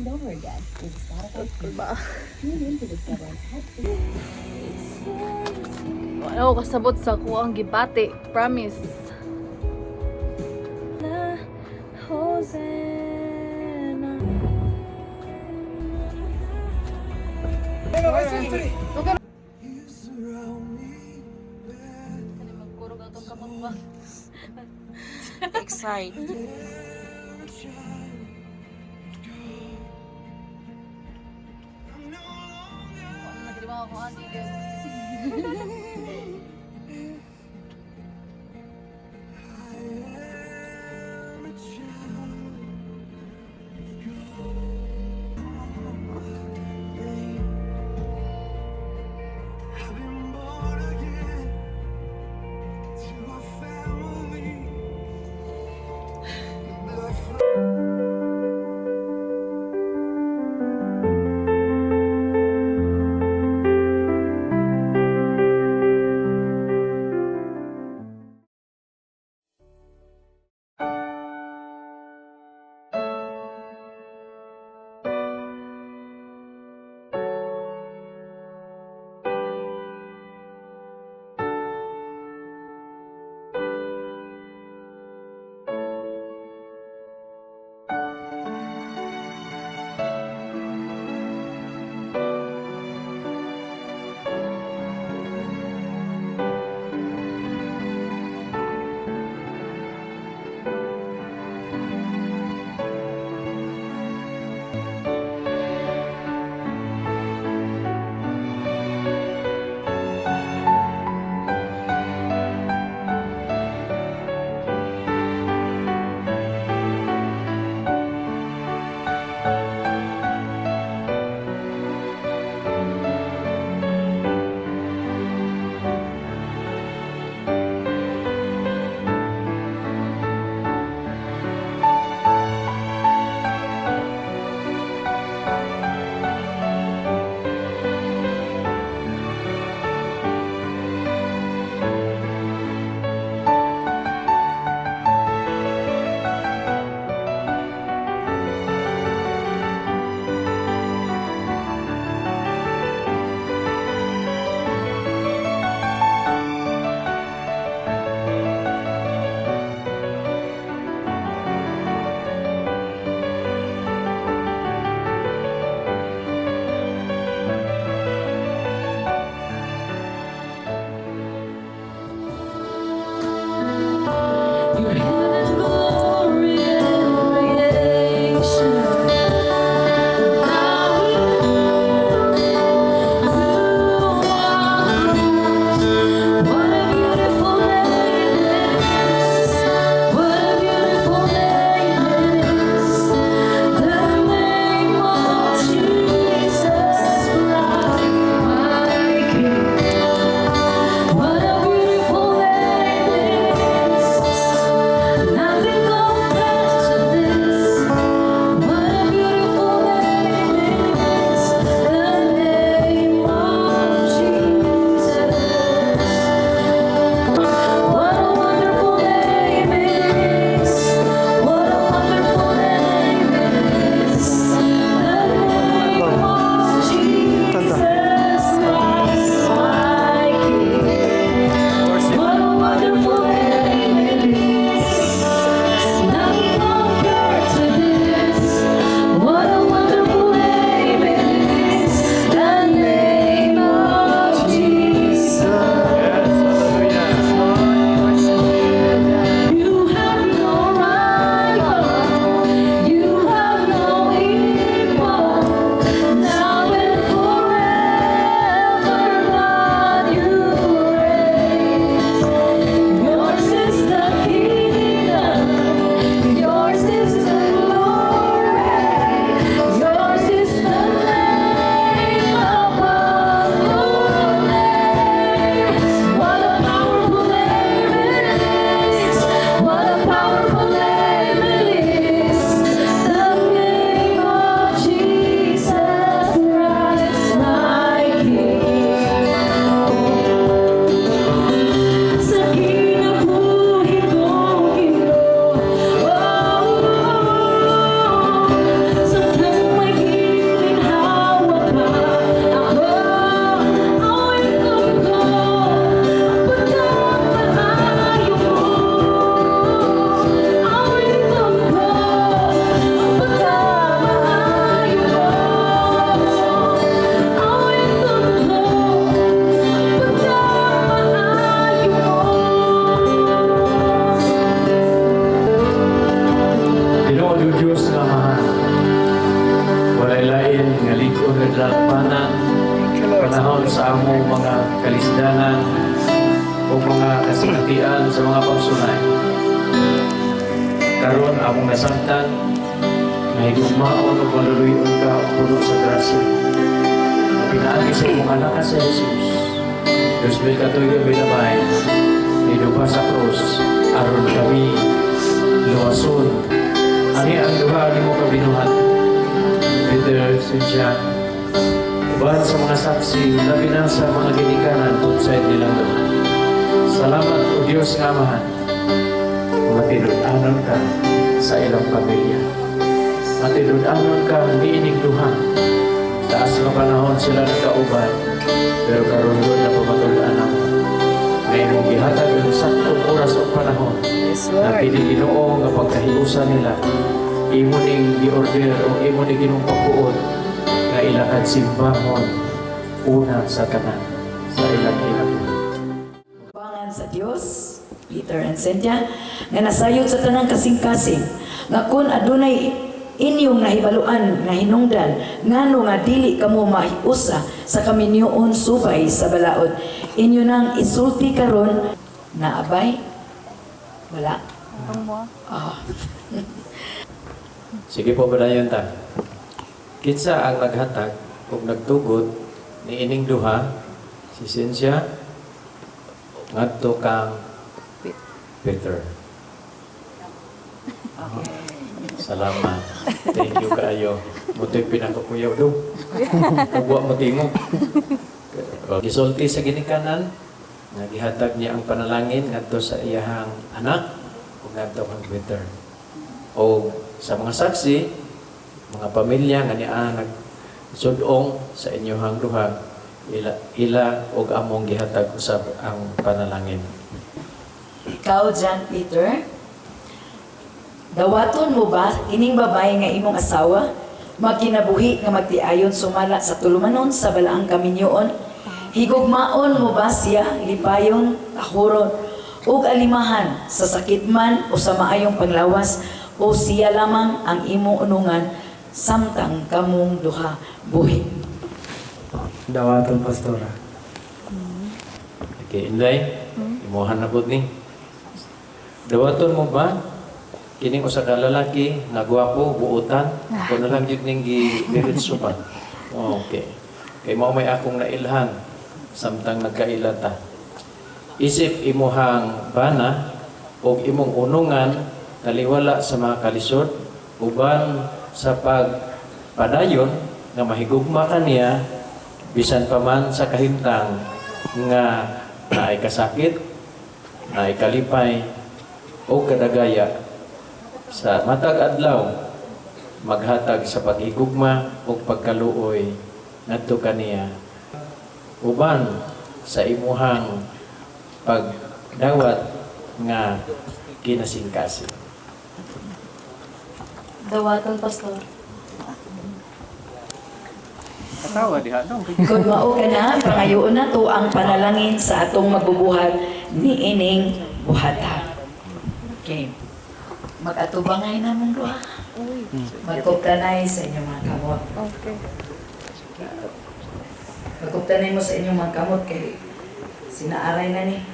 over again with Spotify Diba? Tune in to discover Ano, kasabot sa kuwang gibati. Promise. La Hosanna. Okay. Magkurog atong kamot. Excited. Nagdiba ako ati guys. panahon sa among mga kalisdanan o mga kasinatian sa mga pagsunay. Karon among nasabtan, mahigugmaon o maluluyon ka o puno sa grasya. Pinaagi sa imong anak ka sa Jesus. Diyos may katuyo binabay, nilupa sa krus, aron kami luwason. Ani ang duha ni mo kabinuhat. Peter, Cynthia, uban sa mga saksi, labi na sa mga ginikanan kung sa nilang doon. Salamat o Diyos nga Amahan. Matinudanon ka sa ilang pamilya. Matinudanon ka niinig duha. Taas na panahon sila nagkauban, pero karon doon na pamatulaan ako. May mong gihatag ng saktong oras o panahon na piniginoong nga pagkahiusan nila. Imo ning gi-order o imo ning ginungpapuon nga ilakad simbahon una sa tanan sa ilang ilang. Pangan sa Dios, Peter and Cynthia, nga nasayod sa tanang kasing-kasing, nga kun adunay inyong nahibaluan nga hinungdan, ngano nga dili kamo mahiusa sa kaminyoon subay sa balaod. Inyo nang isulti karon na abay, wala. Ah. Sige po padayon ta. Kinsa ang naghatag ug nagtugot ni ining duha si Cynthia ngadto kang Peter. Salamat. Thank you kaayo. Mutoy pinakakuyaw do. Kagwa mo tingog. Gisulti sa ginikanan nga gihatag niya ang panalangin ngadto sa iyahang anak ug ngadto kang Peter. O sa mga saksi, mga pamilya nga niya nagsudong sa inyohang duha, ila og among gihatag usab ang panalangin. Ikaw, John Peter, dawaton mo ba ining babae nga imong asawa magkinabuhi nga magtiayon sumala sa tulumanon sa balaang kaminyoon? Higugmaon mo ba siya lipayon, kahuron, ug alimahan sa sakit man o sa maayong panglawas, o siya lamang ang imong unungan samtang kamong duha buhi? Dawaton, Pastora. Okay, Inday, imuhan na po ni. Dawaton mo ba? Kining usa ka lalaki, nagwapo, buutan, ako na lang yun ning gidiretso pa. Okay. Kay mao may akong nailhan, samtang nagkailata. Isip imuhang bana, o imong unungan, taliwala sa mga kalisod, uban sa pagpadayon nga mahigugma kaniya bisan pa man sa kahimtang nga naay kasakit, naay kalipay o kadagaya sa matag adlaw maghatag sa paghigugma o pagkaluoy ngadto kaniya uban sa imuhang pagdawat nga kinasingkasing. Dawaton, Pastor. Katawa diha dong. Kung mao ka na, pangayoon na to ang panalangin sa atong magbubuhat ni ining buhata. Okay. Mag-atubangay na mong duha. Magkuptanay sa inyong mga kamot. Okay. Magkuptanay mo sa inyong mga kamot kay sinaaray na ni.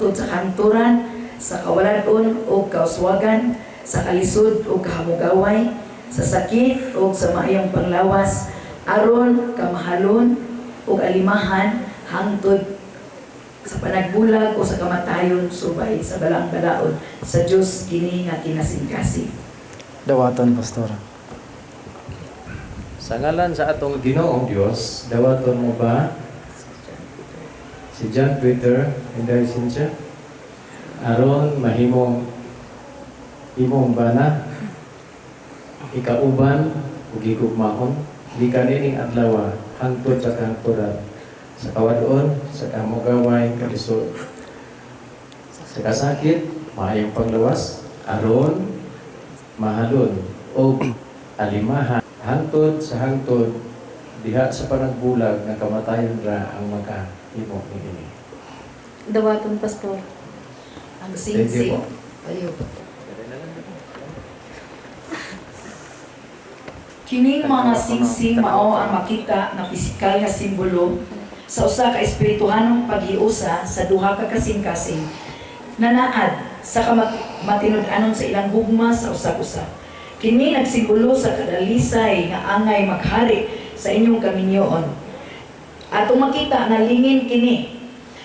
Tungod sa kanturan, sa kawalan-on o kauswagan, sa kalisod o kahamugaway, sa sakit o sa maayong panglawas, aron kamahalon o alimahan hangtod sa panagbulag o sa kamatayon subay sa balang balaod sa Diyos kini nga kinasingkasing. Dawaton, Pastora. Sa ngalan sa atong Ginoong Dios, dawaton mo ba si John Peter and Cynthia aron mahimong imong bana ikauban ug gigugmaon di kanining adlaw hangtod sa kahangturan sa kawadon sa kamugaway kalisod sa kasakit maayong panglawas aron mahalon o alimahan hangtod sa hangtod diha sa panagbulag nga kamatayon ra ang makahimo niini. Dawaton, Pastor. Ang Thank you sing-sing. po. Ayaw. Kining mga singsing mao ang makita nga pisikal nga simbolo sa usa ka espirituhanong paghiusa sa duha ka kasing-kasing nanaad sa matinud-anon sa ilang hugma sa usag-usa. Kini nagsimbolo sa kadalisay nga angay maghari sa inyong kaminyoon. Atong makita nga lingin kini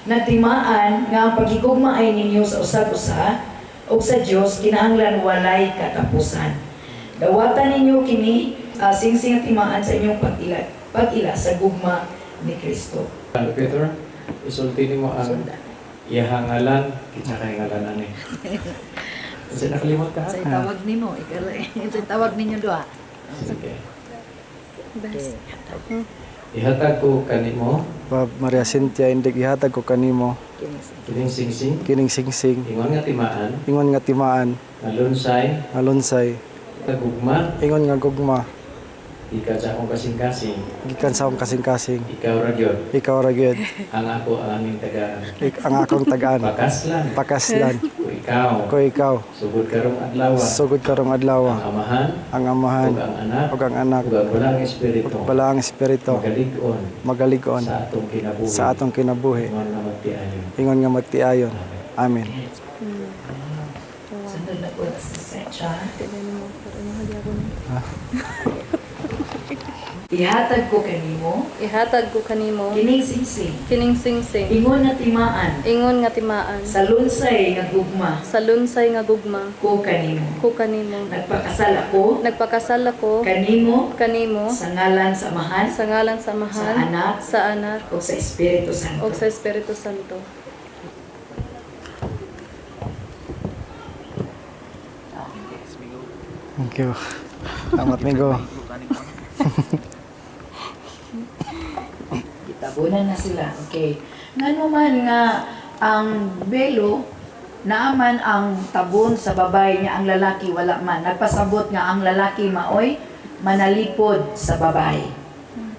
nagtimaan nga ang paghigugmaay ninyo sa usag-usa o sa Dios kinahanglan walay katapusan. Dawatan ninyo kini singsing at timaan sa inyong pag-ila sa gugma ni Kristo. Peter, isulti mo ang ihangalan, kitsa kay ngalan ani. Kasi nakalimot ka? Sa itawag nimo, ito tawag ninyo doa. Sige. Best. Ihatag ko kanimo, Bob Maria Cynthia, indig ihatag ko kanimo. kining singsing, Kining singsing. ingon nga timaan, Ingon nga timaan. nalunsay, Alunsay. tagugma, Ingon nga gugma. ika sa akong kasing-kasing, Gikan sa akong kasing-kasing. ikaw ra gyud Ikaw ra gyud. ang ako ang aming tagaan. Ang akong tagaan. Pakaslan, Pakaslan. ko ikaw, Ko ikaw. sugod karong adlaw, Sugod karong adlaw. ang amahan, Ang amahan. ug ang anak, Ug ang anak. ug ang walang espiritu, Bala ang espiritu. magalig-on Magalig-on. sa atong kinabuhi. Sa atong kinabuhi. Ingon nga magtiayon. Ingon nga magtiayon. Amen. Sunod na po sa Secha. Ihatag ko kanimo Ihatag ko kanimo kining singsing. kining singsing. Ingon na timaan Ingon nga timaan. sa lunsay nga gugma Sa lunsay nga gugma ko kanimo. ko kanimo. Nagpakasal ako Nagpakasal ako kanimo kanimo sa ngalan sa Amahan sa ngalan sa sa Amahan, Anak sa Anak, o sa Espiritu o Santo. sa Espiritu Santo. Thank you. Salamat Migo. Gitabunan na sila. Okay. Ngano man nga ang belo naaman ang tabon sa babay niya, ang lalaki wala man. Nagpasabot nga ang lalaki maoy manalipod sa babay.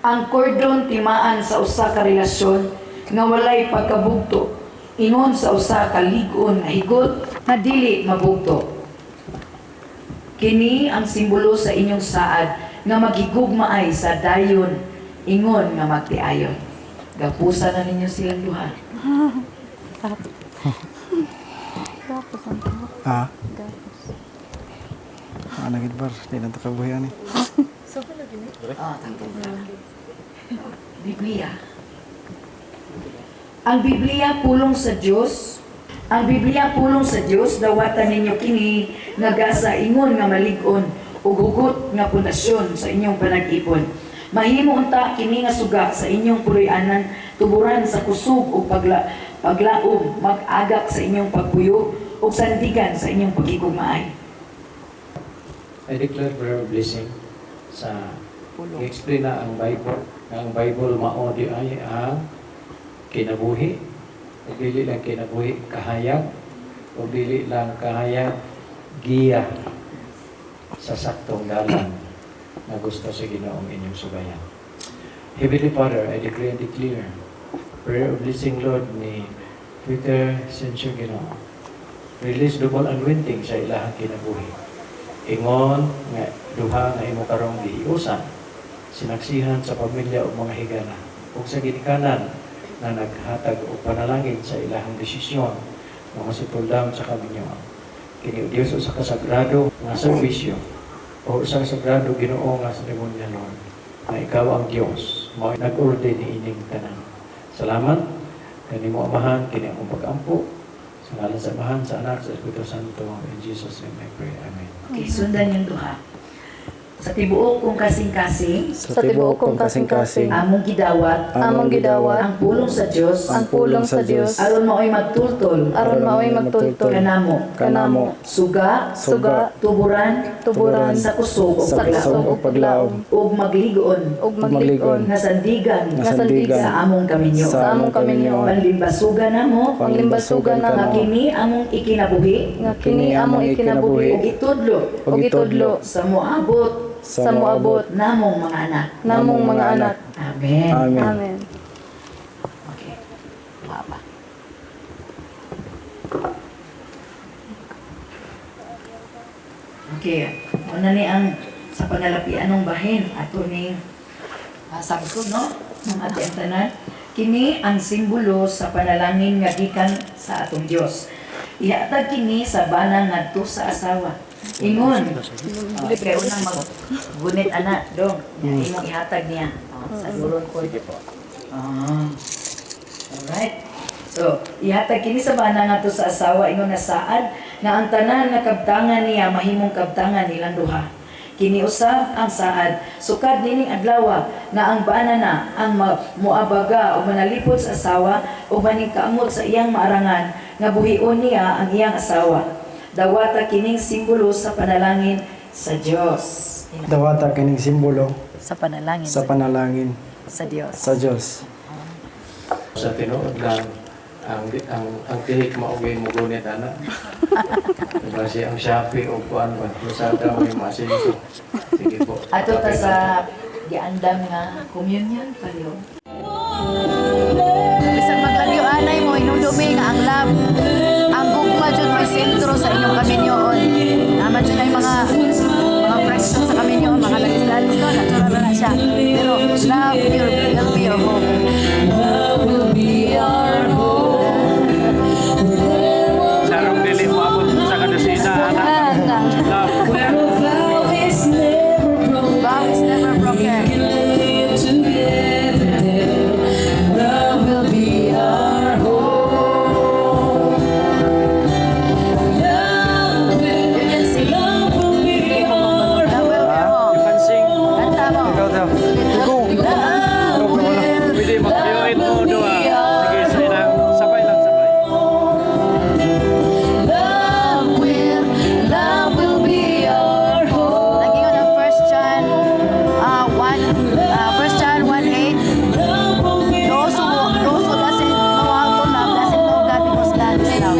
Ang kordon timaan sa usa ka relasyon nga walay pagkabugto. Ingon sa usa ka lig-on nga higot nga dili mabugto. Kini ang simbolo sa inyong saad nga maghigugmaay sa dayon ingon nga magtiayon. Gapusa na ninyo silang duha. Ah. Ano gid bar? Di na to kabuhian ni. Tangkol na. Biblia. Ang Biblia pulong sa Dios. Ang Biblia pulong sa Dios, dawatan ninyo kini nga gasa ingon nga malig-on ug hugot nga pundasyon sa inyong panag-ipon. Mahimo unta kini nga suga sa inyong puloy-anan, tuburan sa kusog ug paglaom, mag-agak sa inyong pagpuyo ug sandigan sa inyong pagigugmaay. I declare prayer of blessing sa i-explain na ang Bible. Ang Bible mao di ay ang kinabuhi. O dili lang kinabuhi kahayag. O dili lang kahayag giya sa saktong dalan na gusto sa Ginoong inyong subayan. Heavenly Father, I declare and declare prayer of blessing, Lord, ni Peter Sencio Ginoo. Release double anointing sa ilahang kinabuhi. Ingon nga duha nga imo karong giusan sinaksihan sa pamilya o mga higala ug sa ginikanan na naghatag og panalangin sa ilahang desisyon nga masipuldaw sa kaminyoon. Kini Dios sa kasagrado nga serbisyo o sa sagrado Ginoo nga seremonya, Lord, na ikaw ang Dios mao nag-order ni ining tanan. Salamat kanimo Amahan kini ang pag-ampo sa ngalan sa Amahan, sa Anak, sa Espiritu Santo. In Jesus' name I pray. Amen. Okay, sundan yung duha. Sa tibuok kong kasing-kasing, Sa tibuok kong kasing-kasing, among gidawat, among gidawat, ang pulong sa Dios, ang pulong sa Dios, aron mao'y magtultol, aron mao'y magtultol, kanamo, suga, suga, tuburan, tuburan, sa kusog, sa kusog ug paglaom, ug magligon, ug magligon, nga sandigan, sandigan, sa among kaminyo. sa among kaminyoon, Panlimbasugan namo, panglimbasugan nga namo, kini among ikinabuhi, nga kini among ug ikinabuhi, itudlo, ug itudlo, sa moabot, sa moabot, namong mga anak. namong mga anak. Amen. Amen. Amen. Okay. Papa. Okay. Una ni ang sa panalapian ng bahin ato ning sabto no ng ati ang tanan. Kini ang simbolo sa panalangin nga gikan sa atong Dios. Ihatag kini sa bana ngadto sa asawa. Ingon, kaya unang maggunit ana dong. Imong ihatag niya sa duron ko. Alright. So, ihatag kini sa bana ngadto sa asawa ingon na saad nga ang tanan nga kabtangan niya mahimong kabtangan nilang duha. Kini usab ang saad sukad nining adlaw nga ang bana na ang muabaga o manalipod sa asawa o maningkamot sa iyang maarangan nga buhion niya ang iyang asawa. Dawata kining simbolo sa panalangin sa Dios. Dawata kining simbolo Sa panalangin sa panalangin sa Dios. sa Diyos. Sa tinuod lang, ang tihik maugay mo gunit, ana. Kasi ang Shopee o kuan ba, sa may masinso. Sige po. Ato ta sa giandam nga communion paliw. Bisag maglagyo anay mo inudumi nga ang love. Ang gugma jud may sentro sa inyong kaminyoon. Naman jud ay mga fraction sa kaminyoon, mga lalis-lalis no, natural na siya. Pero love will be your home. Love will be our home. Sarong dili mo abot sa kadasina, ana. Love. Vow is never broken. Love will be our home. You can sing. Love will be your home. You can sing. Kanta mo. Ikaw daw. Pwede mag-fluid mo doon. Sige, sa ilang. Sabay lang, sabay. Love will be our home. Lagi ko ng 1 John 1:8. Those who doesn't know how to love doesn't know God because God is love.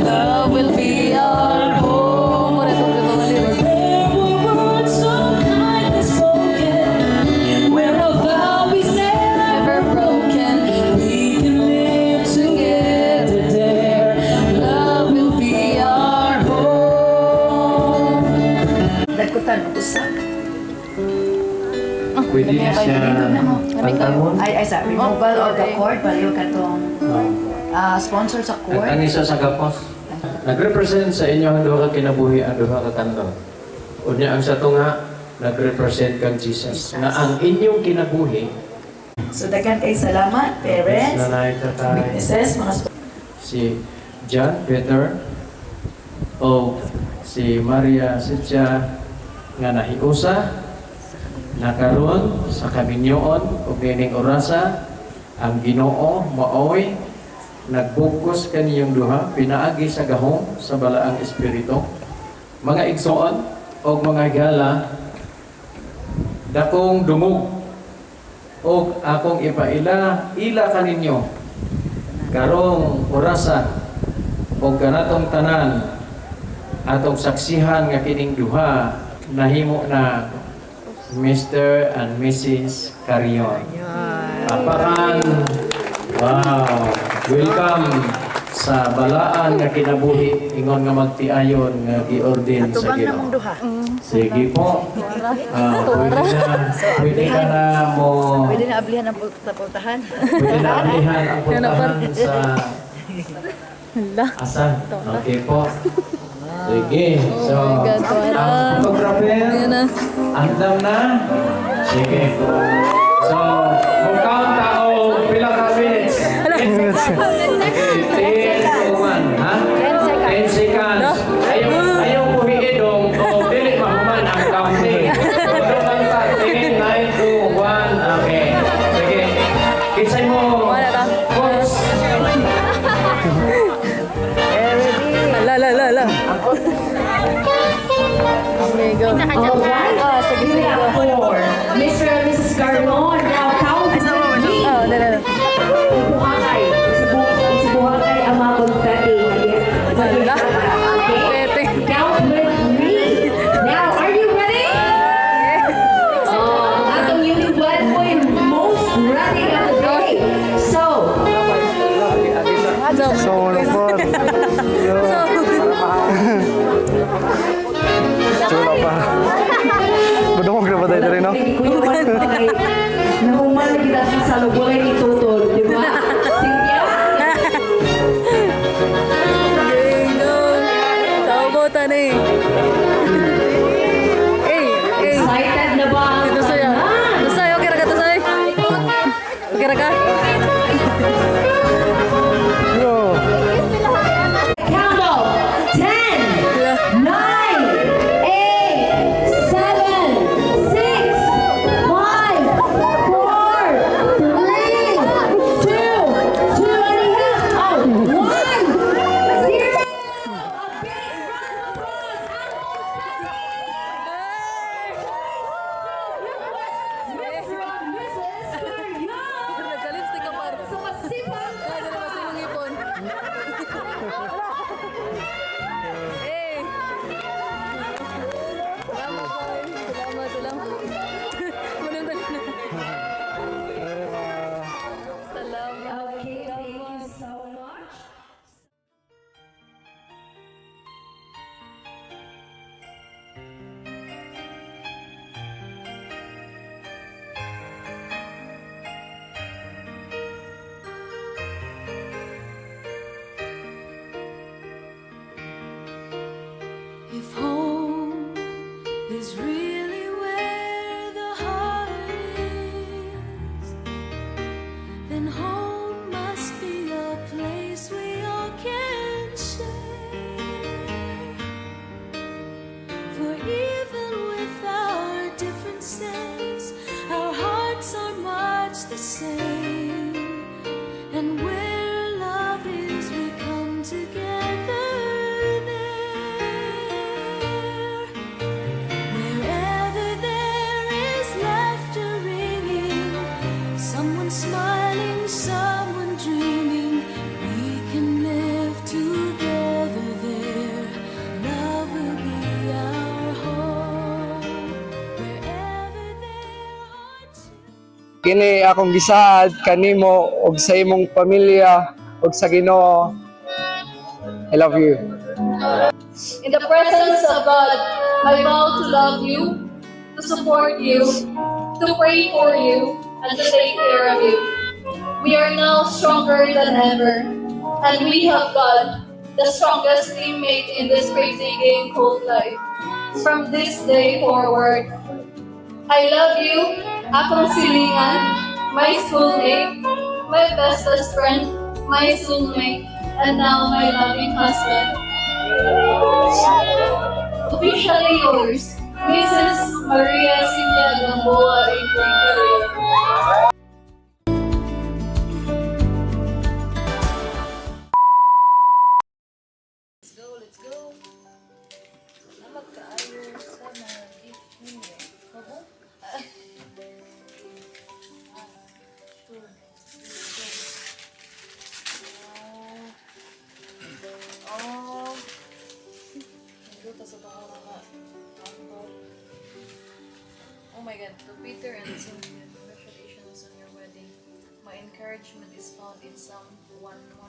Love will be our home. Muna itong mga lyrics. Never broken. We can live together there. Love will be our home. Nagkutan mo usap. Pwede siya pantamon. Ay sa removal of the cord paliw katong sponsor sa cord. Ang isa sa gapos. Nag-represent sa inyo ang duha ka kinabuhi ang duha ka kanto. Unya ang sa tunga nag-represent kang Jesus. Na ang inyong kinabuhi So daghan kay salamat parents, nanay tatay witnesses, mga si John Peter o si Maria Sitya nga nahiusa nakaroon sa kaminyoon ug kining orasa ang Ginoo maoy nagbukos kaniyong duha pinaagi sa gahom sa balaang espiritu mga igsoon o mga gala dakong dungog o akong ipaila ila kaninyo karong orasa o kanatong tanan atong saksihan nga kining duha nahimo na Mr. and Mrs. Carion. Apakan, wow, welcome sa balaan nga kinabuhi ingon nga magtiayon nga giordin sa Ginoo. Sige po. Pwede ka na mo Pwede na ablihan ang pultahan. pwede na alihan ang puntahan sa asan. Okay po. Sige. So, ang photographer, andam na. Sige. So, kung count tao, pila ka minutes? 10 1, ha? 10 seconds. Ayaw puhiin dong. O, dili mahuman ang counting. Ito lang pa. 10, 9, 2, 1. Okay. Sige. Kinsay mo. Coach. La. Amigo. Oh, sige, sige. Mr. and Mrs. Carlon, now count to 3. Oh, dala. Buhangay. Buhangay ang mga confetti. Okay? Count with me. Now, are you ready? Atong unit 1 po yung most ready Kalimutan eh. Excited na ba ang Ito sa'yo. tanan? Ito sa'yo. Okay ra ka, ito sa'yo. Okay ra ka? Bro, Count off. 10, 9, 8, 7, 6, 5, 4, 3, 2, 1, 0. Nagka-lipstick ka pa. Masipag Kaya na kasi yung ipon. Eh. Salamat, boy. Salamat. Munang dali na. Salamat. Okay, thank you so much. If home is really where the heart is, then home must be a place we all can share. For even with our differences, our hearts are much the same. And where love is, we come together there. Wherever there is laughter ringing, someone smiling, someone dreaming, we can live together there. Love will be our home. Wherever there are children. kini akong gisaad kanimo og sa imong pamilya og sa Ginoo. I love you. In the presence of God, I vow to love you, to support you, to pray for you, and to take care of you. We are now stronger than ever, and we have God, the strongest teammate in this crazy game called life. From this day forward, I love you, akong silingan, my schoolmate, my bestest friend, my soulmate, and now my loving husband. Officially yours, Mrs. Maria Cynthia Gamboa Career. Let's go. Salamat kaayo sa mga gift ninyo. Kabo? Oh my God, to Peter and Cynthia, congratulations on your wedding. My encouragement is found in Psalm 119.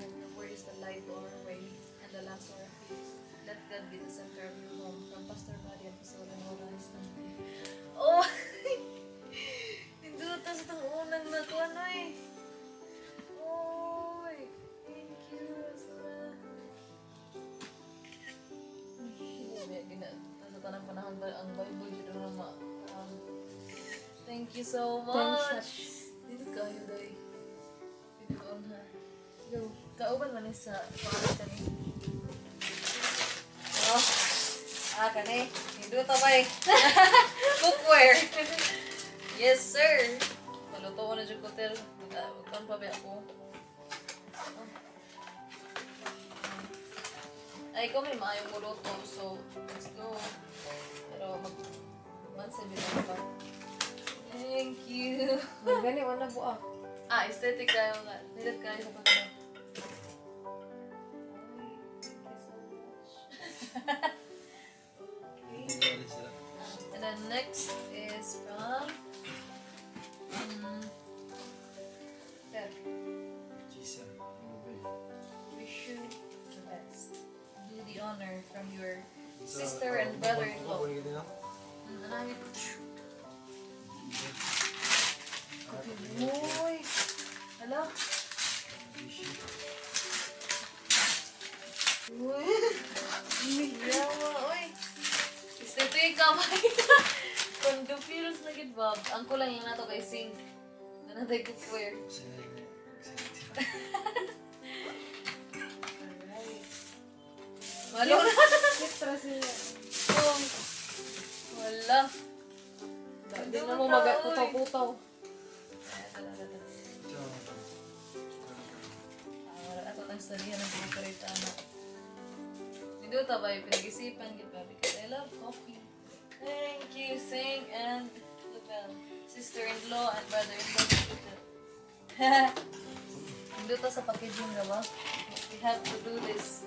Your word is the light to our way and the lamp to our feet. Let God be the center of your home. From Pastor Buddy at Pastor Nora Estante. Oh! Ninduta sa itong unang nakuha na eh. Oy! Thank you, Sura. Sa tanang panahon ba ang Bible dito na thank you so much. Dito kayo, day. Dito on ha. Go. Kauban man sa pangalan kani. Oh. Kani. Hindi to bay. Cookware. Yes, sir. Maluto ko na dyan ko, Ter. Huwag pa ba ako? Ay, ikaw may maayong muluto, so let's go. Pero mag-mansay bilang pa. Thank you. Gani, wala buak. Aesthetic tayo nga. Nilat kayo sa pagkakas. And then next is from Pep. Wish you the best. Do the honor from your sister and brother-in-law. Uy! Hello? Yawa, oy. Ito yung kamay. Kondo feels na gid Bob. Ang kulang lang nato kay sing. Nanatay cookware. Malo na. Oh. Wala. Hindi na mo magputaw-putaw. Wala ato ng salihan ng pinakarita na. Hindi ta ba yung pinag-isipan kita because I love coffee. Thank you, Sing and Lupel. Sister-in-law and brother-in-law. Hindi ta sa packaging na ba? We have to do this.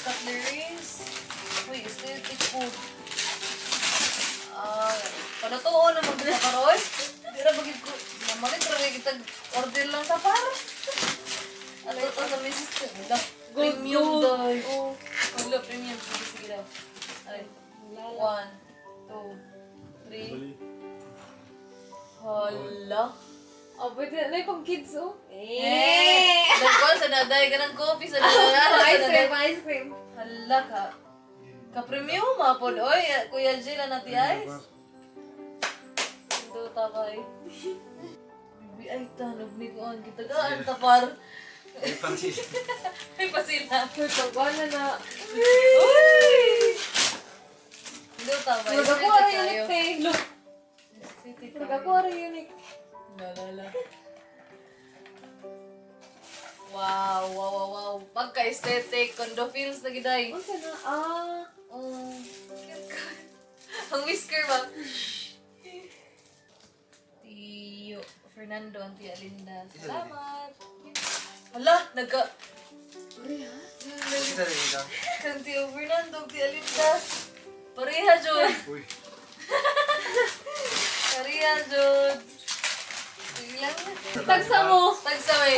Cutleries. Uy, aesthetic food. Panatuon na magkakaroon. Hindi na bagay ko. Namalit rin kita order lang sa para. Ano ito sa may sister? Premium daw. Wala, premium. Sige, sige daw. Alay. 1, 2, 3. Hala. Oh, pwede na yung pang kids, oh. Nagkuhan sa naday ka ng coffee sa naday. Ice cream. Hala ka. Ka-premium po. Oy, Kuya Jill, nati ice. Ito tabay. Bibi ay tanog ni Kuan. Kita gaan tapar. May pasila. Pagkakala na. Uy! Ito tabay. Magkakuha rin unique, te. Look. City Magkakuha rin unique. Lalala. Wow, wow, wow, wow. Pagka-aesthetic, condo feels na giday. Ano na? Oh, cute ka. Ang whisker ba? Tiyo Fernando, ang Tia Linda. Salamat. Hala, nagka... Ang Tio Fernando, ang Tia Linda. Pareha, Jod. Pareha, Jod. Sige lang. Tagsa mo. Tagsa, may.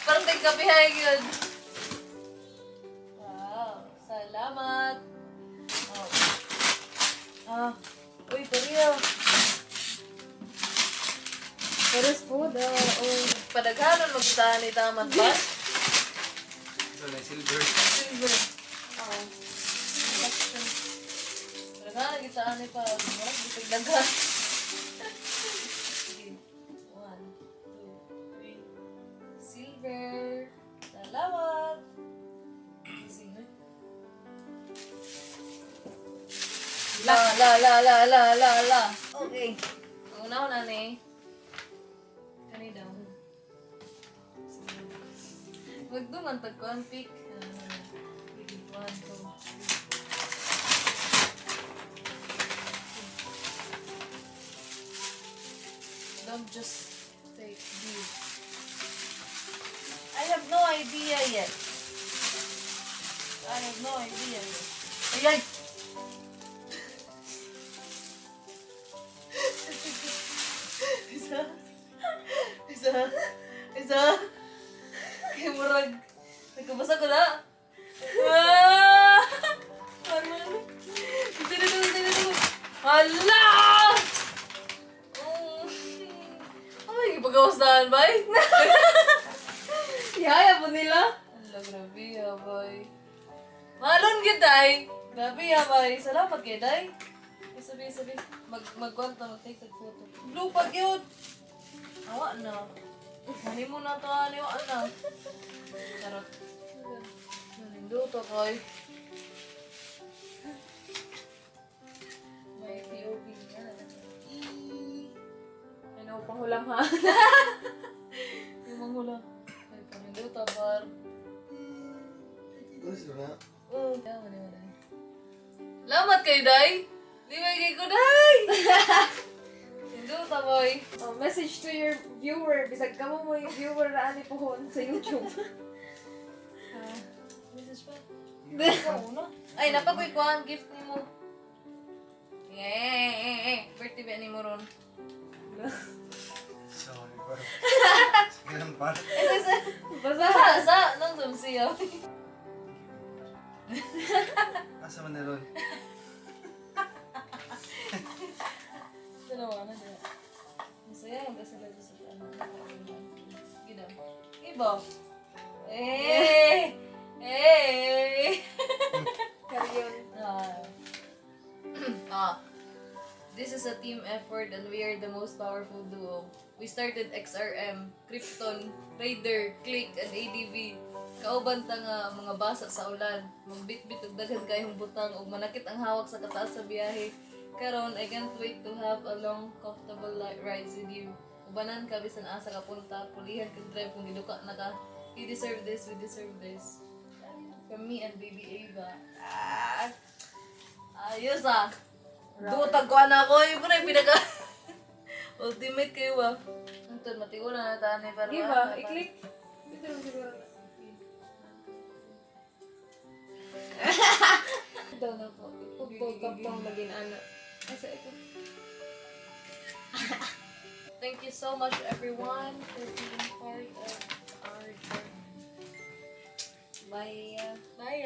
Parang tigkapihay yun. Wow, salamat. Uy, pareha. Pares po daw. Oh. Padaghanon magkitahan ni Taman ba? Silver. Silver. Oo. Padaghanon magkitahan ni pa. Marap, bitag daghan. Sige. 1, 2, 3. Silver. Salamat. Sige. La. Okay. Una ko na ni. Kani daw. Magduman tagkuan pick. 1, 2. Don't just take these. I have no idea yet. Ay! Isa. Kaya murag. Nagkabasa ko na. Dito. Hala! Ay, ipagawastahan ba? Ihaya po nila. Hala, grabe bay. Malon gid day. Grabe bay. Salamat kay day. Sabi. Mag-kwanta, mag-take the photo. Blue pag yun. Awa na. Hani mo na to, hani mo na. Charot. Nalindo to, koy. May POV nga. Ano, panghulang ha? Yung mangula. Ay, panindo to, bar. Oo. Wala. Lamat kayo, day. Di ba kay ko, day? Nalindo to, boy. Oh, message to your viewer. Bisag ka mo yung viewer na ani pohon sa YouTube. Message pa? Oo na. Ay, napagoy ko ang gift ni mo. Birthday ba ni mo ron? Sorry, parang. Sige lang, parang. Basa! Nang sumsiyaw. Asa man na ron? Dalawa na dyan. Masaya yung basa lang sa ano. Ginaw. Iba. team effort and we are the most powerful duo. We started XRM, Krypton, Raider, Click, and ADV. Kauban ta nga mga basa sa ulan, magbitbit og daghan kayong butang ug manakit ang hawak sa kataas sa biyahe. Karon, I can't wait to have a long, comfortable rides with you. Ubanan ka bisan asa ka punta, pulihan kag drive kung giduka na ka. You deserve this, we deserve this. From me and baby Ava. Ayos ah. Dutag ko na ako. Yung na yung pinaka... Ultimate kayo ah. Antun, matigo na nataan eh. Diba? I-click. Dito lang siguro. Daw na po. Ipugpog ka pong maging anak. Asa ito? Thank you so much everyone for being part of our journey. Bye. Bye.